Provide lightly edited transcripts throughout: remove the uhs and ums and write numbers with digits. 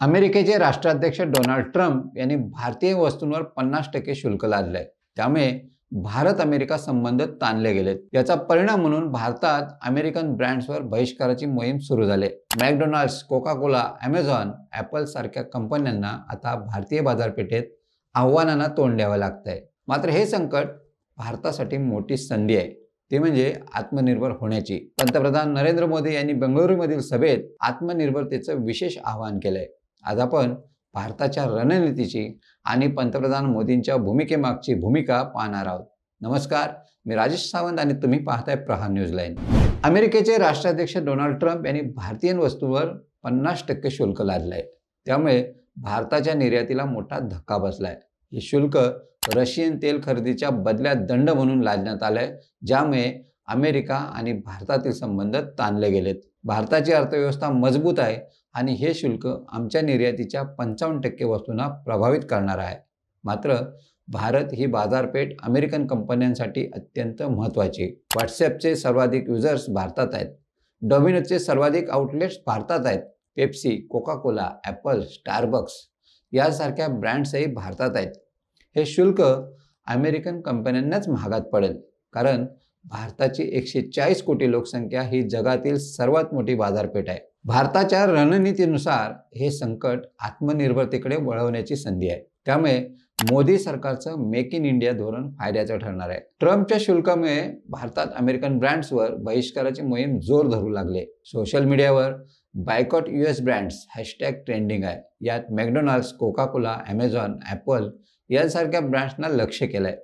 अमेरिकेचे राष्ट्राध्यक्ष Donald Trump यांनी भारतीय वस्तूंवर 50% शुल्क लादलंय. त्यामुळे भारत अमेरिका संबंध ताणले गेलेत. याचा परिणाम म्हणून भारतात अमेरिकन ब्रँड्सवर बहिष्काराची मोहीम सुरू झाली. McDonald's, Coca Cola, Amazon, Apple सारख्या कंपन्यांना आता भारतीय बाजारपेठेत आव्हानांना तोंड द्यावं लागतंय. मात्र हे संकट भारतासाठी मोठी संधी आहे, ते म्हणजे आत्मनिर्भर होण्याची. पंतप्रधान नरेंद्र मोदी यांनी बेंगळुरूमधील सभेत आत्मनिर्भरतेचं विशेष आवाहन केलंय. आज आपण भारताच्या रणनीतीची आणि पंतप्रधान मोदींच्या भूमिकेमागची भूमिका पाहणार आहोत. नमस्कार, मी राजेश सावंत आणि तुम्ही पाहताय प्रहार न्यूज लाईन. अमेरिकेचे राष्ट्राध्यक्ष डोनाल्ड ट्रम्प यांनी भारतीय वस्तूंवर 50% शुल्क लादलंय. त्यामुळे भारताच्या निर्यातीला मोठा धक्का बसलाय. हे शुल्क रशियन तेल खरेदीच्या बदल्यात दंड म्हणून लादण्यात आलंय, ज्यामुळे अमेरिका आणि भारतातील संबंध ताणले गेलेत. भारताची अर्थव्यवस्था मजबूत आहे आणि हे शुल्क आमच्या निर्यातीच्या 55% वस्तूंना प्रभावित करणार आहे. मात्र भारत ही बाजारपेठ अमेरिकन कंपन्यांसाठी अत्यंत महत्त्वाची. व्हॉट्सॲपचे सर्वाधिक युजर्स भारतात आहेत. डॉमिनोजचे सर्वाधिक आउटलेट्स भारतात आहेत. Pepsi, Coca Cola, Apple, Starbucks यासारख्या ब्रँड्सही भारतात आहेत. हे शुल्क अमेरिकन कंपन्यांनाच महागात पडेल, कारण भारताची 140 कोटी लोकसंख्या ही जगातील सर्वात मोठी बाजारपेठ आहे. भारताच्या रणनीतीनुसार हे संकट आत्मनिर्भरतेकडे वळवण्याची संधी आहे. त्यामुळे मोदी सरकारचं मेक इन इंडिया धोरण फायद्याचं ठरणार आहे. ट्रम्पच्या शुल्कामुळे भारतात अमेरिकन ब्रँड्सवर बहिष्काराची मोहीम जोर धरू लागले. सोशल मीडियावर boycott US brands hashtag trending आहे. यात McDonald's, Coca Cola, Amazon, Apple यांसारख्या ब्रँड्सना लक्ष्य केलंय.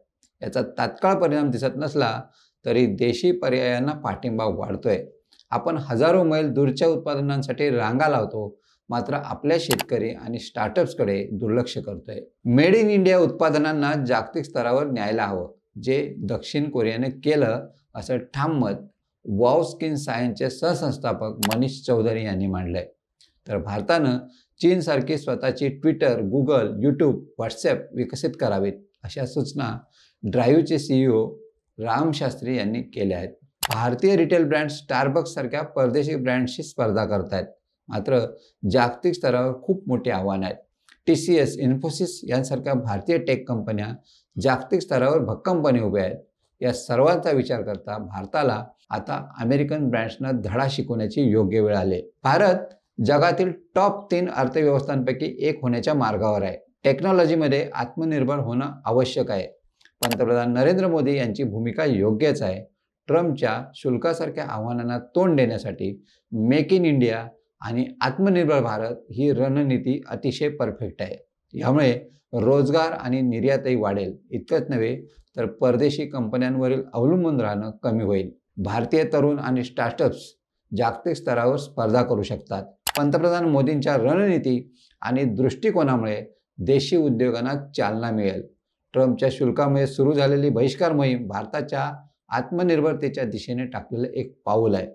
याचा तात्काळ परिणाम दिसत नसला तरी देशी पर्यायांना पाठिंबा वाढतोय. आपण हजारो मैल दूरच्या उत्पादनांसाठी रांगा लावतो, मात्र आपल्या शेतकरी आणि स्टार्टअप्सकडे दुर्लक्ष करतोय. मेड इन इंडिया उत्पादनांना जागतिक स्तरावर न्यायला हवं, जे दक्षिण कोरियाने केलं, असं ठाम मत वाव स्किन सायन्सचे सहसंस्थापक मनीष चौधरी यांनी मांडलंय. तर भारतानं चीनसारखी स्वतःची ट्विटर, गुगल, यूट्यूब, व्हॉट्सॲप विकसित करावीत, अशा सूचना ड्राईव्हचे CEO राम शास्त्री यांनी केल्या आहेत. भारतीय रिटेल ब्रँड स्टारबक्स सारख्या परदेशी ब्रँड्सशी स्पर्धा करतायत. मात्र जागतिक स्तरावर खूप मोठी आव्हानं आहेत. TCS, इन्फोसिस यांसारख्या भारतीय टेक कंपन्या जागतिक स्तरावर भक्कमपणे उभ्या आहेत. या सर्वांचा विचार करता भारताला आता अमेरिकन ब्रँड्सना धडा शिकवण्याची योग्य वेळ आली. भारत जगातील टॉप 3 अर्थव्यवस्थांपैकी एक होण्याच्या मार्गावर आहे. टेक्नॉलॉजीमध्ये आत्मनिर्भर होणं आवश्यक आहे. पंतप्रधान नरेंद्र मोदी यांची भूमिका योग्यच आहे. ट्रम्पच्या शुल्कासारख्या आव्हानांना तोंड देण्यासाठी मेक इन इंडिया आणि आत्मनिर्भर भारत ही रणनीती अतिशय परफेक्ट आहे. यामुळे रोजगार आणि निर्यातही वाढेल. इतकंच नव्हे तर परदेशी कंपन्यांवरील अवलंबून राहणं कमी होईल. भारतीय तरुण आणि स्टार्टअप्स जागतिक स्तरावर स्पर्धा करू शकतात. पंतप्रधान मोदींच्या रणनीती आणि दृष्टिकोनामुळे देशी उद्योगांना चालना मिळेल. ट्रम्पच्या शुल्कामुळे सुरू झालेली बहिष्कार मोहीम भारताच्या आत्मनिर्भरतेच्या दिशेने टाकलेलं एक पाऊल आहे.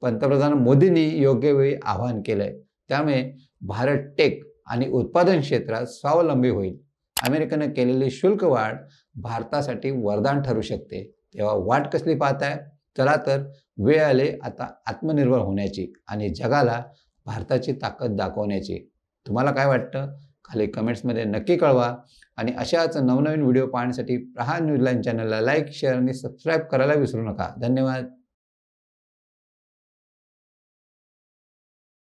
पंतप्रधान मोदींनी योग्य वेळी आवाहन केलंय. त्यामुळे भारत टेक आणि उत्पादन क्षेत्रात स्वावलंबी होईल. अमेरिकेनं केलेली शुल्क वाढ भारतासाठी वरदान ठरू शकते. तेव्हा वाट कसली पाहताय? चला तर वेळ आली आता आत्मनिर्भर होण्याची आणि जगाला भारताची ताकद दाखवण्याची. तुम्हाला काय वाटतं? खाली कमेंट्समध्ये नक्की कळवा आणि अशाच नवनवीन व्हिडिओ पाहण्यासाठी प्रहार न्यूज लाईन चॅनलला लाईक, शेअर आणि सबस्क्राईब करायला विसरू नका. धन्यवाद.